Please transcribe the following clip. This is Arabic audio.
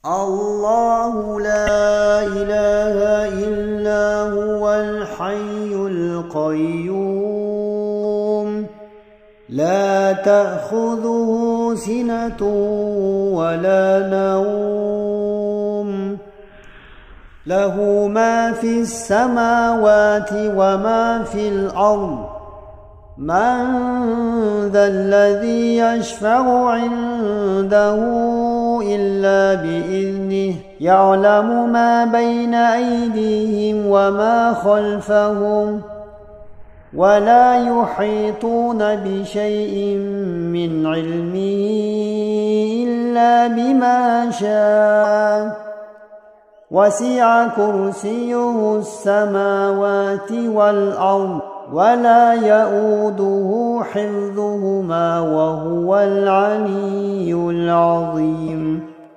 الله لا إله إلا هو الحي القيوم لا تأخذه سنة ولا نوم له ما في السماوات وما في الأرض من ذا الذي يشفع عنده إلا بإذنه يعلم ما بين أيديهم وما خلفهم ولا يحيطون بشيء من علمه إلا بما شاء وسع كرسيه السماوات والأرض ولا يؤوده حفظهما وهو العلي العظيم.